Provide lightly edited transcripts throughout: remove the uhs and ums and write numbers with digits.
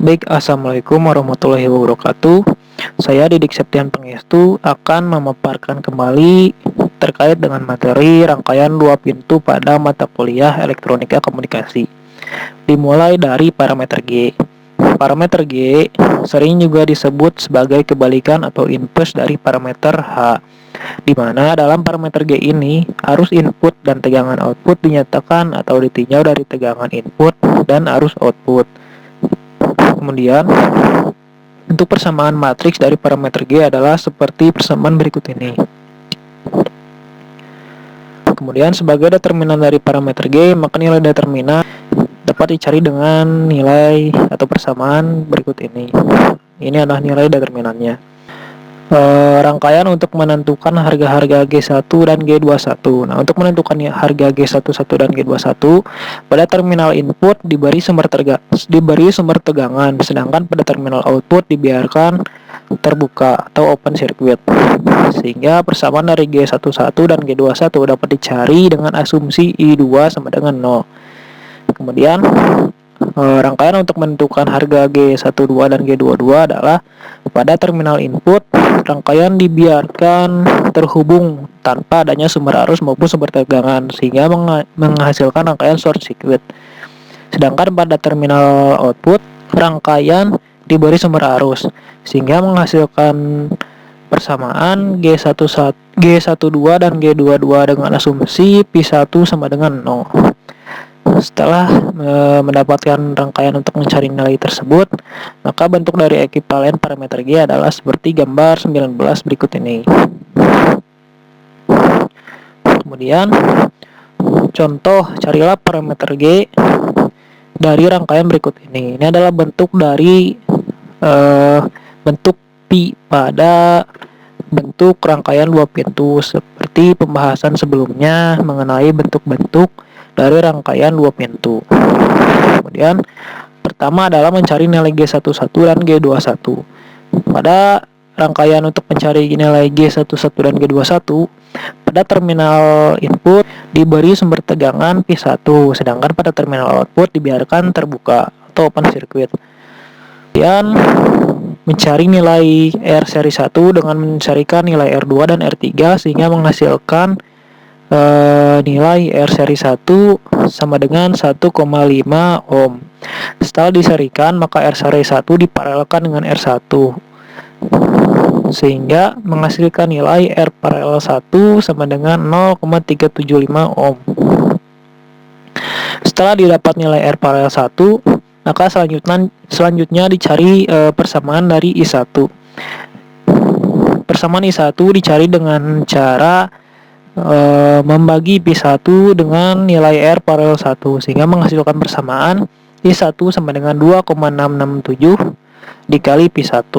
Baik, Assalamualaikum warahmatullahi wabarakatuh. Saya Didik Septian Pangestu akan memaparkan kembali terkait dengan materi rangkaian dua pintu pada mata kuliah Elektronika Komunikasi. Dimulai dari parameter G. Parameter G sering juga disebut sebagai kebalikan atau inverse dari parameter H, di mana dalam parameter G ini arus input dan tegangan output dinyatakan atau ditinjau dari tegangan input dan arus output. Kemudian, untuk persamaan matriks dari parameter G adalah seperti persamaan berikut ini. Kemudian, sebagai determinan dari parameter G, maka nilai determinan dapat dicari dengan nilai atau persamaan berikut ini. Ini adalah nilai determinannya. Rangkaian untuk menentukan harga-harga G1 dan G21. Nah, untuk menentukan harga G11 dan G21, pada terminal input diberi sumber tegangan, sedangkan pada terminal output dibiarkan terbuka atau open circuit. Sehingga persamaan dari G11 dan G21 dapat dicari dengan asumsi I2 sama dengan 0. Kemudian rangkaian untuk menentukan harga G12 dan G22 adalah pada terminal input, rangkaian dibiarkan terhubung tanpa adanya sumber arus maupun sumber tegangan, sehingga menghasilkan rangkaian short circuit. Sedangkan pada terminal output, rangkaian diberi sumber arus, sehingga menghasilkan persamaan G12 dan G22 dengan asumsi P1 sama dengan 0. Setelah mendapatkan rangkaian untuk mencari nilai tersebut, maka bentuk dari ekivalen parameter G adalah seperti gambar 19 berikut ini. Kemudian, contoh carilah parameter G dari rangkaian berikut ini. Ini adalah bentuk dari bentuk pi pada bentuk rangkaian dua pintu, seperti pembahasan sebelumnya mengenai bentuk-bentuk dari rangkaian dua pintu. Kemudian pertama adalah mencari nilai G11 dan G21. Pada rangkaian untuk mencari nilai G11 dan G21, pada terminal input diberi sumber tegangan P1, sedangkan pada terminal output dibiarkan terbuka atau open circuit. Kemudian mencari nilai R seri 1 dengan mencarikan nilai R2 dan R3 sehingga menghasilkan nilai R seri 1 sama dengan 1,5 ohm. Setelah diserikan, maka R seri 1 diparalelkan dengan R1 sehingga menghasilkan nilai R paralel 1 sama dengan 0,375 ohm. Setelah didapat nilai R paralel 1, maka selanjutnya dicari persamaan dari I1. Persamaan I1 dicari dengan cara membagi P1 dengan nilai R paralel 1 sehingga menghasilkan persamaan I1 sama dengan 2,667 dikali P1,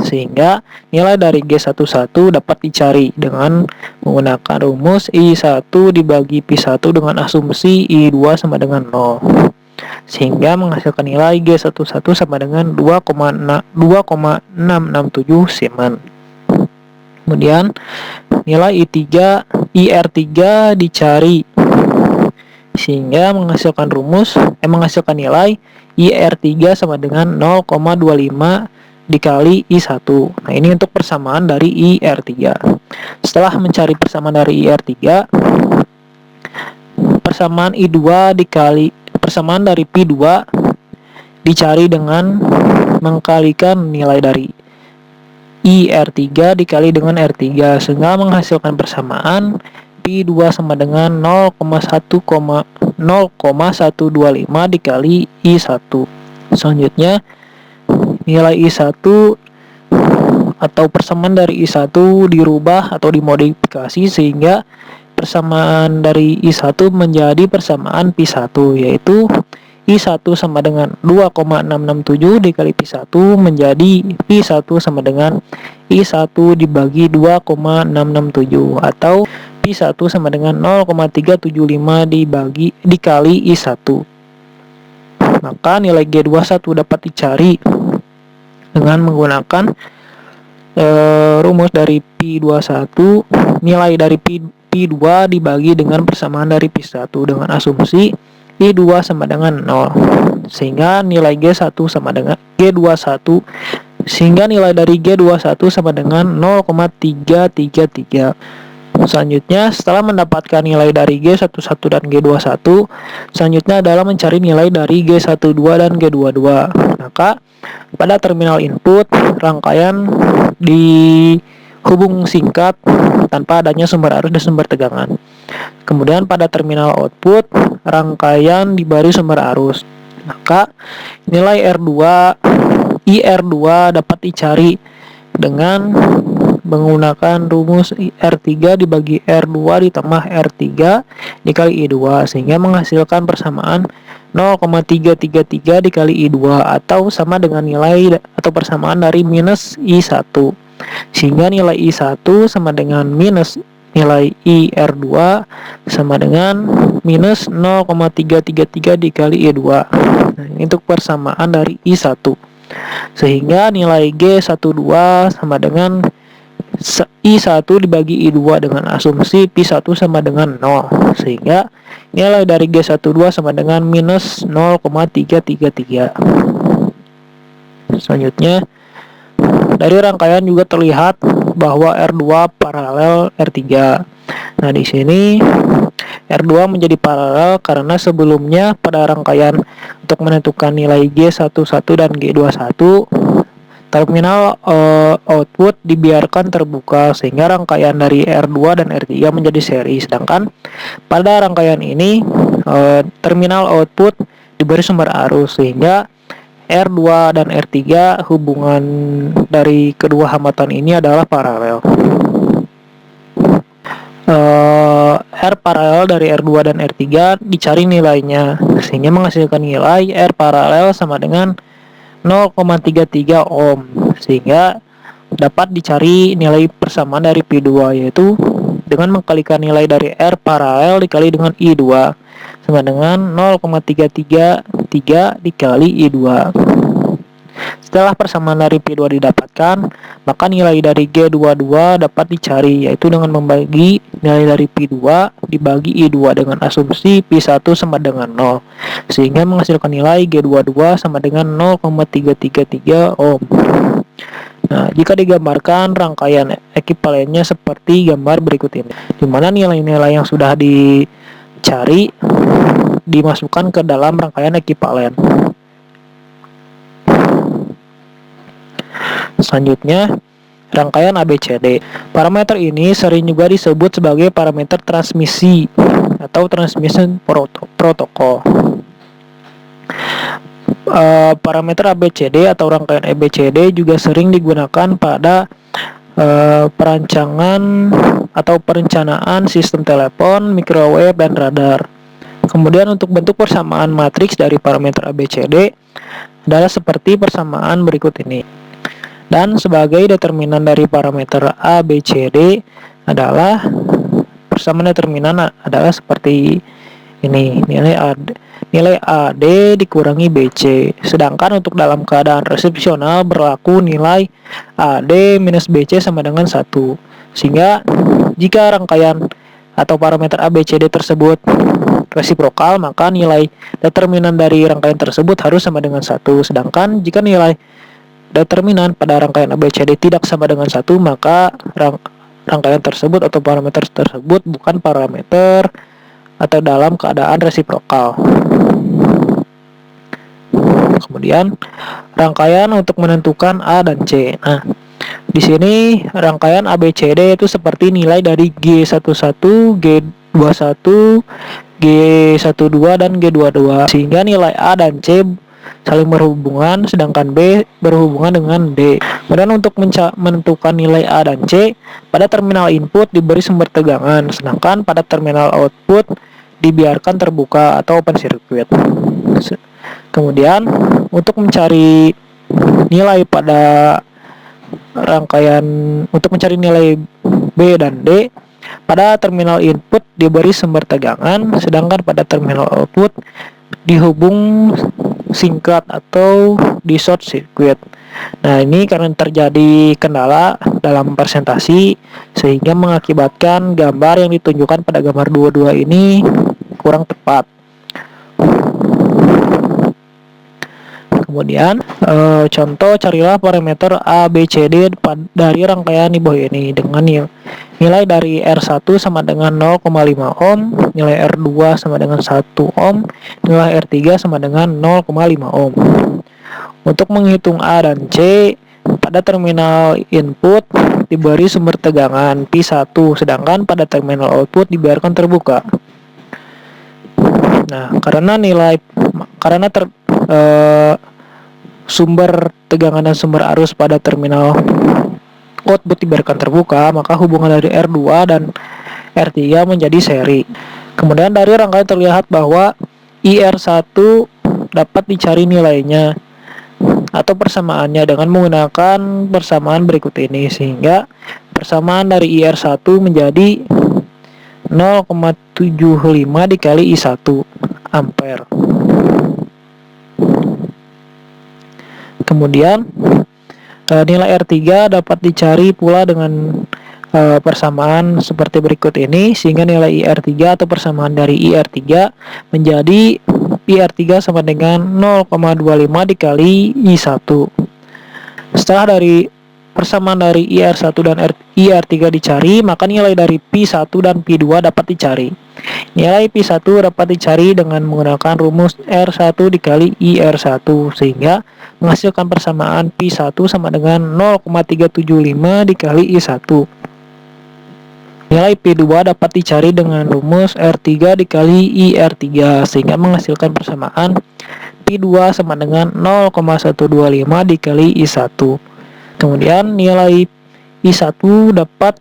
sehingga nilai dari G11 dapat dicari dengan menggunakan rumus I1 dibagi P1 dengan asumsi I2 sama dengan 0, sehingga menghasilkan nilai G11 sama dengan 2,667 Siemens. Kemudian nilai IR3 dicari sehingga menghasilkan nilai IR3 sama dengan 0,25 dikali I1. Nah, ini untuk persamaan dari IR3. Setelah mencari persamaan dari IR3, persamaan dari P2 dicari dengan mengkalikan nilai dari IR3 dikali dengan R3 sehingga menghasilkan persamaan P2 sama dengan 0,125 dikali I1. Selanjutnya nilai I1 atau persamaan dari I1 dirubah atau dimodifikasi sehingga persamaan dari I1 menjadi persamaan P1, yaitu I1 sama dengan 2,667 dikali P1 menjadi P1 sama dengan I1 dibagi 2,667 atau P1 sama dengan 0,375 dikali I1. Maka nilai G21 dapat dicari dengan menggunakan rumus dari P21, nilai dari P2 dibagi dengan persamaan dari P1 dengan asumsi I2 sama dengan 0. Sehingga nilai G1 sama dengan G21, sehingga nilai dari G21 sama dengan 0,333. Selanjutnya, setelah mendapatkan nilai dari G11 dan G21, selanjutnya adalah mencari nilai dari G12 dan G22. Maka pada terminal input, rangkaian dihubung singkat tanpa adanya sumber arus dan sumber tegangan. Kemudian pada terminal output, rangkaian diberi sumber arus. Maka nilai IR2 dapat dicari dengan menggunakan rumus R3 dibagi R2 ditambah R3 dikali I2, sehingga menghasilkan persamaan 0,333 dikali I2 atau sama dengan nilai atau persamaan dari minus I1, sehingga nilai I1 sama dengan minus nilai IR2 sama dengan minus 0,333 dikali I2. Nah, ini untuk persamaan dari I1, sehingga nilai G12 sama dengan I1 dibagi I2 dengan asumsi P1 sama dengan 0, sehingga nilai dari G12 sama dengan minus 0,333. Selanjutnya, dari rangkaian juga terlihat bahwa R2 paralel R3. Nah, di sini R2 menjadi paralel karena sebelumnya pada rangkaian untuk menentukan nilai G11 dan G21, terminal output dibiarkan terbuka sehingga rangkaian dari R2 dan R3 menjadi seri. Sedangkan pada rangkaian ini terminal output diberi sumber arus sehingga R2 dan R3 hubungan dari kedua hambatan ini adalah paralel. R paralel dari R2 dan R3 dicari nilainya sehingga menghasilkan nilai R paralel sama dengan 0,33 ohm, sehingga dapat dicari nilai persamaan dari P2 yaitu dengan mengkalikan nilai dari R paralel dikali dengan I2 sama dengan 0,333 dikali I2. Setelah persamaan dari P2 didapatkan, maka nilai dari G22 dapat dicari yaitu dengan membagi nilai dari P2 dibagi I2 dengan asumsi P1 sama dengan 0, sehingga menghasilkan nilai G22 sama dengan 0,333 ohm. Nah, jika digambarkan rangkaian ekivalennya seperti gambar berikut ini, di mana nilai-nilai yang sudah dicari dimasukkan ke dalam rangkaian ekivalen. Selanjutnya, rangkaian ABCD. Parameter ini sering juga disebut sebagai parameter transmisi atau transmission protocol. Parameter ABCD atau rangkaian ABCD juga sering digunakan pada perancangan atau perencanaan sistem telepon, microwave, dan radar. Kemudian untuk bentuk persamaan matriks dari parameter ABCD adalah seperti persamaan berikut ini. Dan sebagai determinan dari parameter ABCD adalah persamaan determinan adalah seperti ini, nilai AD dikurangi BC. Sedangkan untuk dalam keadaan resepsional berlaku nilai AD minus BC sama dengan 1. Sehingga jika rangkaian atau parameter ABCD tersebut resiprokal, maka nilai determinan dari rangkaian tersebut harus sama dengan 1. Sedangkan jika nilai determinan pada rangkaian ABCD tidak sama dengan 1, maka rangkaian tersebut atau parameter tersebut bukan parameter atau dalam keadaan resiprokal. Kemudian rangkaian untuk menentukan A dan C. Nah, di sini rangkaian ABCD itu seperti nilai dari G11, G21, G12 dan G22, sehingga nilai A dan C saling berhubungan, sedangkan B berhubungan dengan D. Kemudian untuk menentukan nilai A dan C, pada terminal input diberi sumber tegangan, sedangkan pada terminal output dibiarkan terbuka atau open circuit. Kemudian untuk mencari nilai pada rangkaian, untuk mencari nilai B dan D, pada terminal input diberi sumber tegangan, sedangkan pada terminal output dihubung singkat atau di short circuit. Nah, ini karena terjadi kendala dalam presentasi sehingga mengakibatkan gambar yang ditunjukkan pada gambar 22 ini kurang tepat. Kemudian contoh, carilah parameter A, B, C, D dari rangkaian di bawah ini dengan nilai dari R1 sama dengan 0,5 ohm, nilai R2 sama dengan 1 ohm, nilai R3 sama dengan 0,5 ohm. Untuk menghitung A dan C, pada terminal input diberi sumber tegangan P1, sedangkan pada terminal output dibiarkan terbuka. Nah, karena sumber tegangan dan sumber arus pada terminal output dibiarkan terbuka, maka hubungan dari R2 dan R3 menjadi seri. Kemudian dari rangkaian terlihat bahwa IR1 dapat dicari nilainya atau persamaannya dengan menggunakan persamaan berikut ini, sehingga persamaan dari IR1 menjadi 0,75 dikali I1 ampere. Kemudian nilai R3 dapat dicari pula dengan persamaan seperti berikut ini, sehingga nilai IR3 atau persamaan dari IR3 menjadi IR3 sama dengan 0,25 dikali I1. Setelah dari persamaan dari IR1 dan IR3 dicari, maka nilai dari P1 dan P2 dapat dicari. Nilai P1 dapat dicari dengan menggunakan rumus R1 dikali IR1, sehingga menghasilkan persamaan P1 sama dengan 0,375 dikali I1. Nilai P2 dapat dicari dengan rumus R3 dikali IR3, sehingga menghasilkan persamaan P2 sama dengan 0,125 dikali I1. Kemudian nilai I1 dapat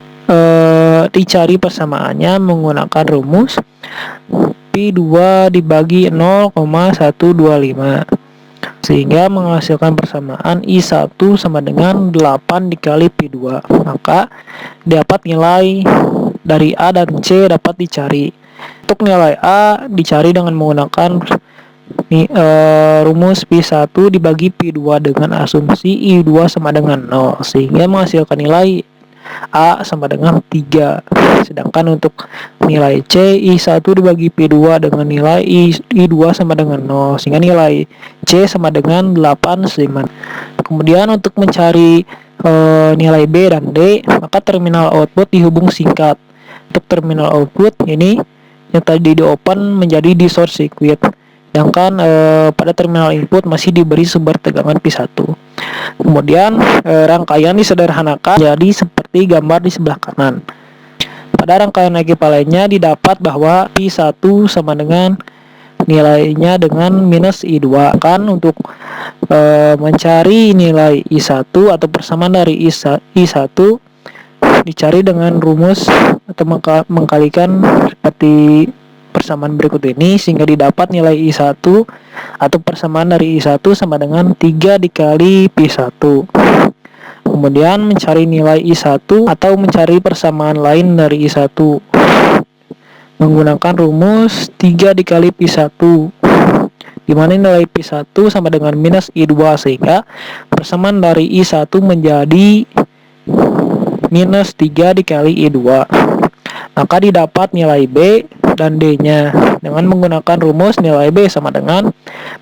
dicari persamaannya menggunakan rumus P2 dibagi 0,125, sehingga menghasilkan persamaan I1 sama dengan 8 dikali P2. Maka dapat nilai dari A dan C dapat dicari. Untuk nilai A dicari dengan menggunakan rumus P1 dibagi P2 dengan asumsi I2 sama dengan 0, sehingga menghasilkan nilai A sama dengan 3. Sedangkan untuk nilai C, I1 dibagi P2 dengan nilai I2 sama dengan 0, sehingga nilai C sama dengan 8 seiman. Kemudian untuk mencari nilai B dan D, maka terminal output dihubung singkat. Untuk terminal output ini yang tadi di open menjadi di short circuit, sedangkan pada terminal input masih diberi sumber tegangan P1. Kemudian rangkaian disederhanakan jadi seperti gambar di sebelah kanan. Pada rangkaian ekivalennya didapat bahwa P1 sama dengan nilainya dengan minus I2. Kan untuk mencari nilai I1 atau persamaan dari I1 dicari dengan rumus atau mengkalikan seperti persamaan berikut ini, sehingga didapat nilai I1 atau persamaan dari I1 sama dengan 3 dikali P1. Kemudian mencari nilai I1 atau mencari persamaan lain dari I1 menggunakan rumus 3 dikali P1, di mana nilai P1 sama dengan minus I2, sehingga persamaan dari I1 menjadi minus 3 dikali I2. Maka didapat nilai B dan D-nya dengan menggunakan rumus nilai B sama dengan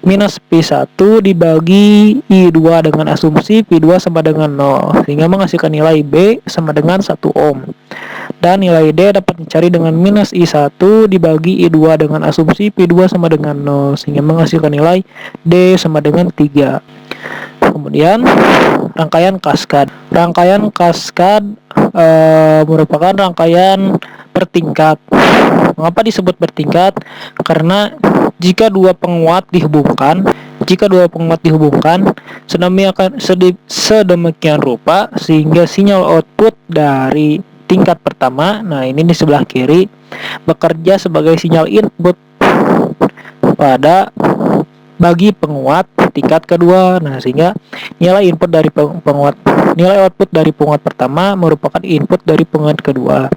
minus P1 dibagi I2 dengan asumsi P2 sama dengan 0, sehingga menghasilkan nilai B sama dengan 1 ohm. Dan nilai D dapat dicari dengan minus I1 dibagi I2 dengan asumsi P2 sama dengan 0, sehingga menghasilkan nilai D sama dengan 3. Kemudian rangkaian kaskad. Rangkaian kaskad merupakan rangkaian bertingkat. Mengapa disebut bertingkat? Karena jika dua penguat dihubungkan sedemikian rupa sehingga sinyal output dari tingkat pertama, nah ini di sebelah kiri, bekerja sebagai sinyal input pada bagi penguat tingkat kedua. Nah, sehingga nilai output dari penguat pertama merupakan input dari penguat kedua.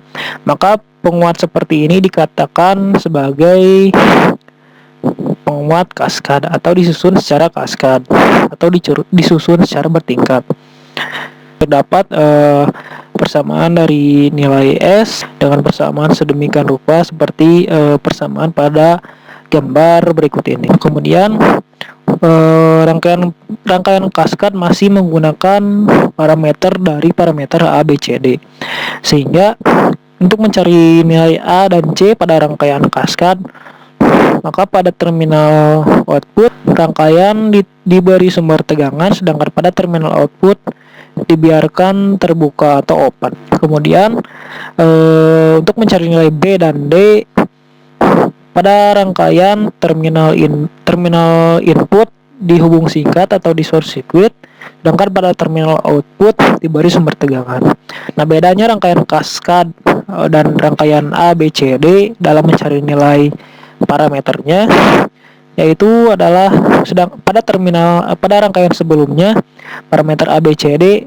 Maka penguat seperti ini dikatakan sebagai penguat kaskad atau disusun secara kaskad atau disusun secara bertingkat. Terdapat persamaan dari nilai S dengan persamaan sedemikian rupa seperti persamaan pada gambar berikut ini. Kemudian rangkaian kaskad masih menggunakan parameter dari parameter A, B, C, D. Sehingga untuk mencari nilai A dan C pada rangkaian kaskad, maka pada terminal output rangkaian diberi sumber tegangan, sedangkan pada terminal output dibiarkan terbuka atau open. Kemudian untuk mencari nilai B dan D pada rangkaian terminal input dihubung singkat atau di short circuit, sedangkan pada terminal output diberi sumber tegangan. Nah, bedanya rangkaian kaskad dan rangkaian A, B, C, D dalam mencari nilai parameternya yaitu adalah pada rangkaian sebelumnya parameter A, B, C, D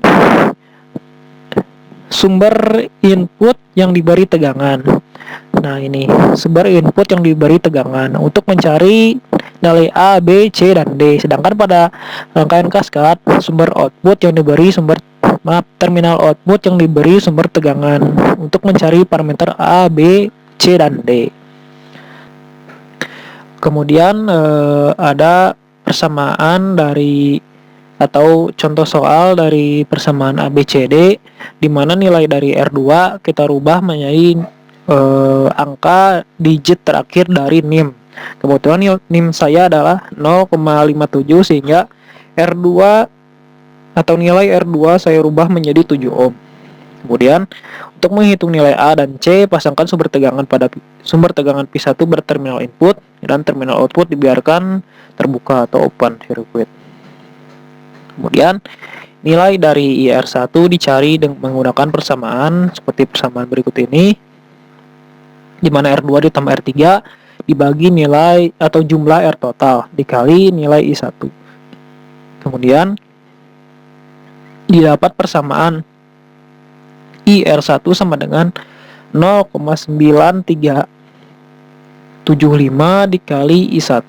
sumber input yang diberi tegangan. Nah, ini sumber input yang diberi tegangan untuk mencari nilai A, B, C, dan D. Sedangkan pada rangkaian kaskad sumber output yang diberi terminal output yang diberi sumber tegangan untuk mencari parameter A, B, C, dan D. Kemudian ada persamaan dari atau contoh soal dari persamaan ABCD di mana nilai dari R2 kita rubah menjadi angka digit terakhir dari NIM. Kebetulan NIM saya adalah 0,57 sehingga R2 atau nilai R2 saya rubah menjadi 7 ohm. Kemudian untuk menghitung nilai A dan C, pasangkan sumber tegangan P1 berterminal input dan terminal output dibiarkan terbuka atau open circuit. Kemudian nilai dari IR1 dicari dengan menggunakan persamaan seperti persamaan berikut ini, di mana R2 ditambah R3 dibagi nilai atau jumlah R total dikali nilai I1. Kemudian didapat persamaan IR1 sama dengan 0,9375 dikali I1.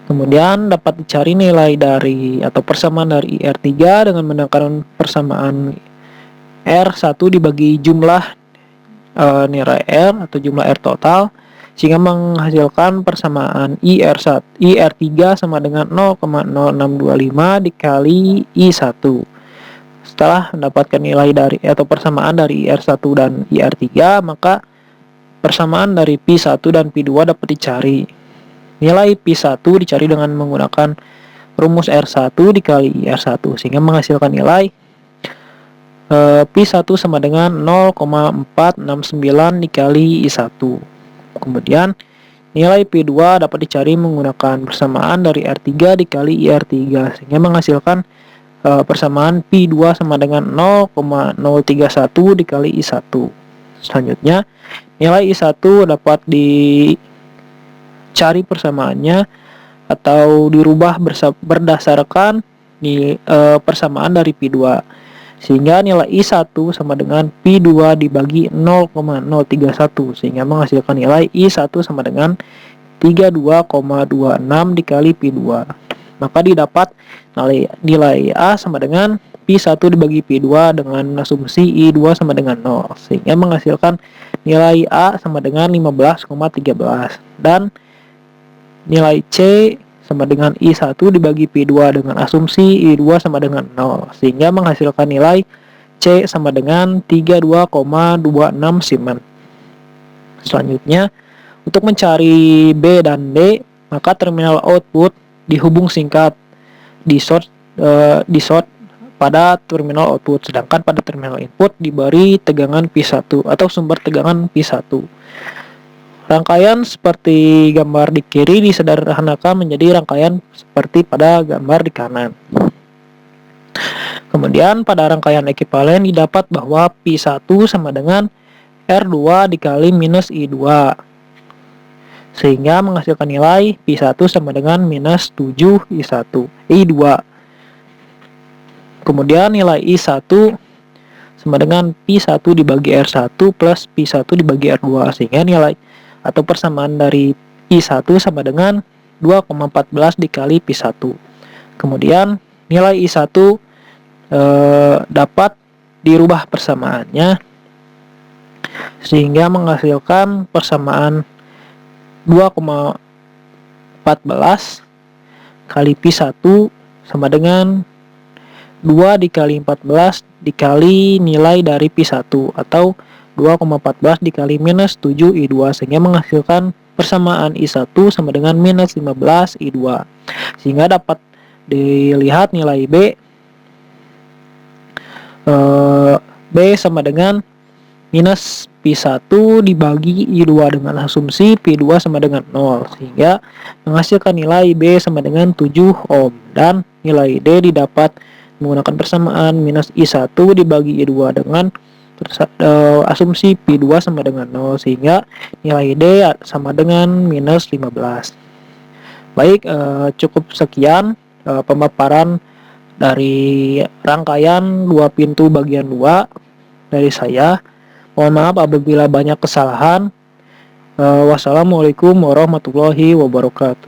Kemudian dapat dicari nilai dari atau persamaan dari IR3 dengan menggunakan persamaan R1 dibagi jumlah nilai R atau jumlah R total, sehingga menghasilkan persamaan IR3 sama dengan 0,0625 dikali I1. Setelah mendapatkan nilai dari atau persamaan dari IR1 dan IR3, maka persamaan dari P1 dan P2 dapat dicari. Nilai P1 dicari dengan menggunakan rumus R1 dikali IR1 sehingga menghasilkan nilai P1 sama dengan 0,469 dikali I1. Kemudian nilai P2 dapat dicari menggunakan persamaan dari R3 dikali IR3 sehingga menghasilkan persamaan P2 sama dengan 0,031 dikali I1. Selanjutnya nilai I1 dapat dicari persamaannya atau dirubah berdasarkan persamaan dari P2, sehingga nilai I1 sama dengan P2 dibagi 0,031 sehingga menghasilkan nilai I1 sama dengan 32,26 dikali P2. Maka didapat nilai A sama dengan P1 dibagi P2 dengan asumsi I2 sama dengan 0 sehingga menghasilkan nilai A sama dengan 15,13 dan nilai C sama dengan I1 dibagi P2 dengan asumsi I2 sama dengan 0 sehingga menghasilkan nilai C sama dengan 32,26 Siemens. Selanjutnya untuk mencari B dan D, maka terminal output dihubung singkat di short pada terminal output, sedangkan pada terminal input diberi tegangan P1 atau sumber tegangan P1. Rangkaian seperti gambar di kiri disederhanakan menjadi rangkaian seperti pada gambar di kanan. Kemudian pada rangkaian ekivalen didapat bahwa P1 sama dengan R2 dikali minus I2 sehingga menghasilkan nilai P1 sama dengan minus 7 I2. Kemudian nilai I1 sama dengan P1 dibagi R1 plus P1 dibagi R2 sehingga nilai atau persamaan dari I1 sama dengan 2,14 dikali P1. Kemudian nilai I1 dapat dirubah persamaannya sehingga menghasilkan persamaan 2,14 kali pi 1 sama dengan 2 dikali 14 dikali nilai dari pi 1 atau 2,14 dikali minus 7i2 sehingga menghasilkan persamaan I1 sama dengan minus 15i2. Sehingga dapat dilihat nilai B sama dengan minus pi 1 dibagi I2 dengan asumsi pi 2 sama dengan 0 sehingga menghasilkan nilai B sama dengan 7 ohm dan nilai D didapat menggunakan persamaan minus I1 dibagi I2 dengan asumsi pi 2 sama dengan 0 sehingga nilai D sama dengan minus 15. Baik, cukup sekian pemaparan dari rangkaian 2 pintu bagian 2 dari saya. Mohon maaf apabila banyak kesalahan. Wassalamualaikum warahmatullahi wabarakatuh.